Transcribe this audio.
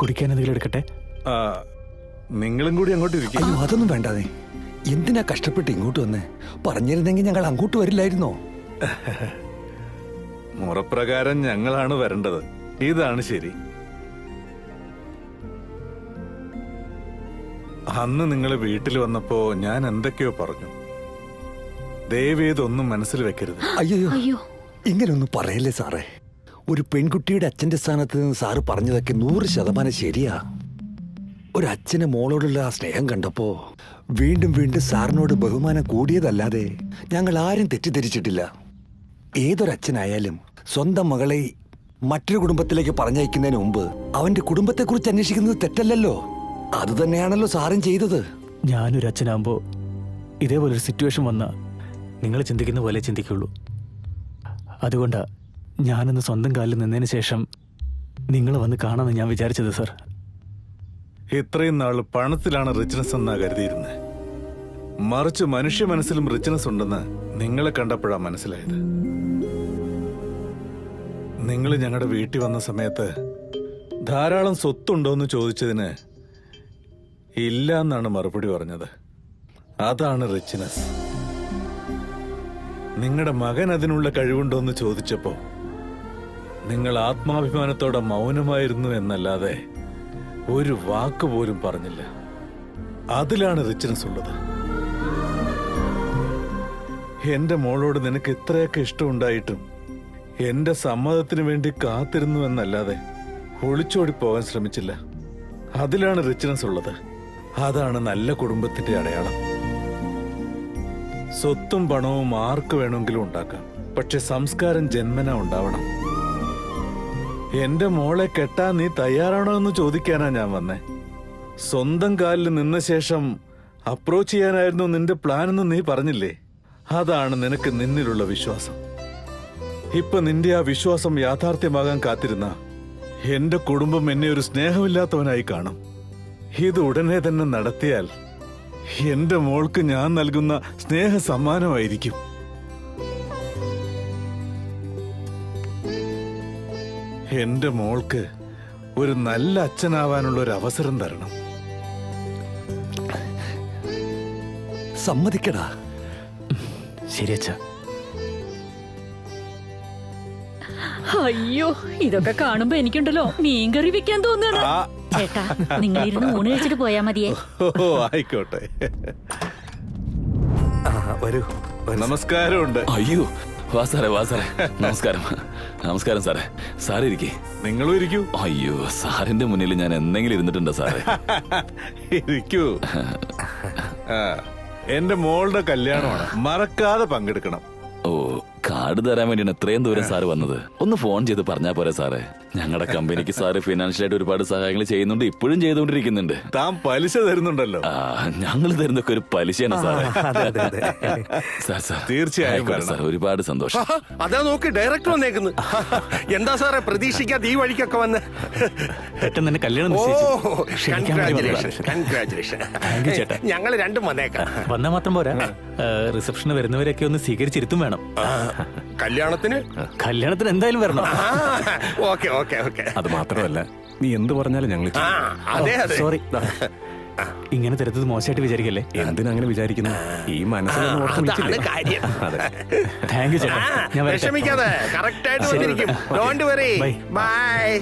കുടിക്കാൻ എന്തെങ്കിലും എടുക്കട്ടെ? നിങ്ങളും കൂടി അങ്ങോട്ട് ഇരിക്കും. അയ്യോ, അതൊന്നും വേണ്ടാതെ. എന്തിനാ കഷ്ടപ്പെട്ട് ഇങ്ങോട്ട് വന്നേ? പറഞ്ഞിരുന്നെങ്കിൽ ഞങ്ങൾ അങ്ങോട്ട് വരില്ലായിരുന്നോ? മുറപ്രകാരം ഞങ്ങളാണ് വരേണ്ടത്. ഇതാണ് ശരി. അന്ന് നിങ്ങൾ വീട്ടിൽ വന്നപ്പോ ഞാൻ എന്തൊക്കെയോ പറഞ്ഞു. ദയവേതൊന്നും മനസ്സിൽ വെക്കരുത്. അയ്യോ, ഇങ്ങനൊന്നും പറയല്ലേ സാറേ. ഒരു പെൺകുട്ടിയുടെ അച്ഛന്റെ സ്ഥാനത്ത് നിന്ന് സാറ് പറഞ്ഞതൊക്കെ 100% ശരിയാ. ഒരു അച്ഛന് മോളോടുള്ള ആ സ്നേഹം കണ്ടപ്പോ വീണ്ടും വീണ്ടും സാറിനോട് ബഹുമാനം കൂടിയതല്ലാതെ ഞങ്ങൾ ആരും തെറ്റിദ്ധരിച്ചിട്ടില്ല. ഏതൊരച്ഛനായാലും സ്വന്തം മകളെ മറ്റൊരു കുടുംബത്തിലേക്ക് പറഞ്ഞയക്കുന്നതിന് മുമ്പ് അവന്റെ കുടുംബത്തെക്കുറിച്ച് അന്വേഷിക്കുന്നത് തെറ്റല്ലല്ലോ. അത് തന്നെയാണല്ലോ സാറും ചെയ്തത്. ഞാനൊരു അച്ഛനാകുമ്പോ ഇതേപോലൊരു സിറ്റുവേഷൻ വന്നാ നിങ്ങൾ ചിന്തിക്കുന്ന പോലെ ചിന്തിക്കുള്ളൂ. അതുകൊണ്ടാ ഞാനൊന്ന് സ്വന്തം കാലിൽ നിന്നതിന് ശേഷം നിങ്ങൾ വന്ന് കാണാമെന്ന് ഞാൻ വിചാരിച്ചത് സർ. ഇത്രയും നാള് പണത്തിലാണ് റിച്ച്നെസ് എന്നാ കരുതിയിരുന്നത്. മറിച്ച് മനുഷ്യ മനസ്സിലും റിച്ച്നെസ് ഉണ്ടെന്ന് നിങ്ങളെ കണ്ടപ്പോഴാ മനസ്സിലായത്. നിങ്ങൾ ഞങ്ങളുടെ വീട്ടിൽ വന്ന സമയത്ത് ധാരാളം സ്വത്തുണ്ടോന്ന് ചോദിച്ചതിന് ഇല്ല എന്നാണ് മറുപടി പറഞ്ഞത്. അതാണ് റിച്ച്നെസ്. നിങ്ങളുടെ മകൻ അതിനുള്ള കഴിവുണ്ടോന്ന് ചോദിച്ചപ്പോ നിങ്ങൾ ആത്മാഭിമാനത്തോടെ മൗനമായിരുന്നു എന്നല്ലാതെ ഒരു വാക്ക് പോലും പറഞ്ഞില്ല. അതിലാണ് റിച്ച്നെസ് ഉള്ളത്. എന്റെ മോളോട് നിനക്ക് ഇത്രയൊക്കെ ഇഷ്ടമുണ്ടായിട്ടും എന്റെ സമ്മതത്തിന് വേണ്ടി കാത്തിരുന്നു എന്നല്ലാതെ ഒളിച്ചോടി പോകാൻ ശ്രമിച്ചില്ല. അതിലാണ് റിച്ച്നെസ് ഉള്ളത്. അതാണ് നല്ല കുടുംബത്തിന്റെ അടയാളം. സ്വത്തും പണവും ആർക്ക് വേണമെങ്കിലും ഉണ്ടാക്കാം, പക്ഷെ സംസ്കാരം ജന്മന ഉണ്ടാവണം. എന്റെ മോളെ കെട്ടാൻ നീ തയ്യാറാണോ എന്ന് ചോദിക്കാനാ ഞാൻ വന്നേ. സ്വന്തം കാലിൽ നിന്ന ശേഷം അപ്രോച്ച് ചെയ്യാനായിരുന്നു നിന്റെ പ്ലാൻ എന്ന് നീ പറഞ്ഞില്ലേ? അതാണ് നിനക്ക് നിന്നിലുള്ള വിശ്വാസം. ഇപ്പൊ നിന്റെ ആ വിശ്വാസം യാഥാർത്ഥ്യമാകാൻ കാത്തിരുന്ന എന്റെ കുടുംബം എന്നെ ഒരു സ്നേഹമില്ലാത്തവനായി കാണും. ഇത് ഉടനെ തന്നെ നടത്തിയാൽ എന്റെ മോൾക്ക് ഞാൻ നൽകുന്ന സ്നേഹ സമ്മാനമായിരിക്കും. എന്റെ മോൾക്ക് ഒരു നല്ല അച്ഛനാവാനുള്ള ഒരു അവസരം തരണം. സമ്മതിക്കടാ. ശരി അച്ഛാ. അയ്യോ, ഇതൊക്കെ കാണുമ്പോ എനിക്കുണ്ടല്ലോ മീൻകറി വെക്കാൻ തോന്നുന്നു. ചേട്ടാ, നിങ്ങൾ ഇരുന്ന് ഊണ് കഴിച്ചിട്ട് പോയാ മതിയേ. ഓ, ആയിക്കോട്ടെ. വരൂ. നമസ്കാരമുണ്ട്. അയ്യോ, വാ സാറേ, വാ സാറേ. നമസ്കാരം. നമസ്കാരം സാറേ. സാറ് ഇരിക്കേ. നിങ്ങളും ഇരിക്കൂ. അയ്യോ, സാറിന്റെ മുന്നിൽ ഞാൻ എന്തെങ്കിലും ഇരുന്നിട്ടുണ്ടോ സാറേ? ഇരിക്കൂ. എന്റെ മോളുടെ കല്യാണമാണ്, മറക്കാതെ പങ്കെടുക്കണം. ഓ, കാർഡ് തരാൻ വേണ്ടിയാണ് ഇത്രയും ദൂരം സാറ് വന്നത്. ഒന്ന് ഫോൺ ചെയ്ത് പറഞ്ഞാ പോരെ സാറേ? ഞങ്ങളുടെ കമ്പനിക്ക് സാറ് ഫിനാൻഷ്യലായിട്ട് ഒരുപാട് സഹായങ്ങൾ ചെയ്യുന്നുണ്ട്, ഇപ്പോഴും ചെയ്തുകൊണ്ടിരിക്കുന്നുണ്ട്. താൻ പലിശ തരുന്നുണ്ടല്ലോ. ഞങ്ങൾ തരുന്നൊക്കെ ഒരു പലിശയാണ് സാറേ. സാർ സാർ തീർച്ചയായും സാർ, ഒരുപാട് സന്തോഷം. അതാ നോക്ക്, ഡയറക്ടർ വന്നേക്കുന്നു. എന്താ സാറേ പ്രതീക്ഷിക്കാതെ ഈ വഴിക്കൊക്കെ വന്ന്? പെട്ടെന്ന് തന്നെ കല്യാണം ഞങ്ങൾ രണ്ടും വന്നേക്കാം. വന്നാൽ മാത്രം പോരാ, റിസപ്ഷന് വരുന്നവരൊക്കെ ഒന്ന് സ്വീകരിച്ചിരുത്തും വേണം. കല്യാണത്തിന് എന്തായാലും വരണം. Okay okay okay. അത് മാത്രമല്ല, നീ എന്ത് പറഞ്ഞാലും ഞങ്ങൾ സോറി, ഇങ്ങനെ തരുന്നത് മോശമായിട്ട് വിചാരിക്കല്ലേ? എന്തിനങ്ങനെ വിചാരിക്കുന്നു? ഈ മനസ്സിൽ കാര്യം. താങ്ക് യു ചേട്ടാ. ഞാൻ വിഷമിക്കാതെ കറക്റ്റ് ആയിട്ട് വന്നിരിക്കും. Don't worry. ബൈ.